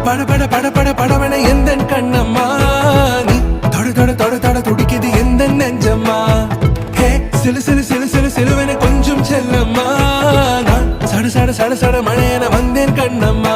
பட பட பட பட படவன எந்த கண்ணம்மா நீ தொட தொட தொட தொட துடிக்குது எந்த நெஞ்சம்மா ஹே சிலு சிலு சிலு சிலு சிலுவன கொஞ்சம் செல்லம்மா நான் சட சட சட சட மழையன வந்தேன் கண்ணம்மா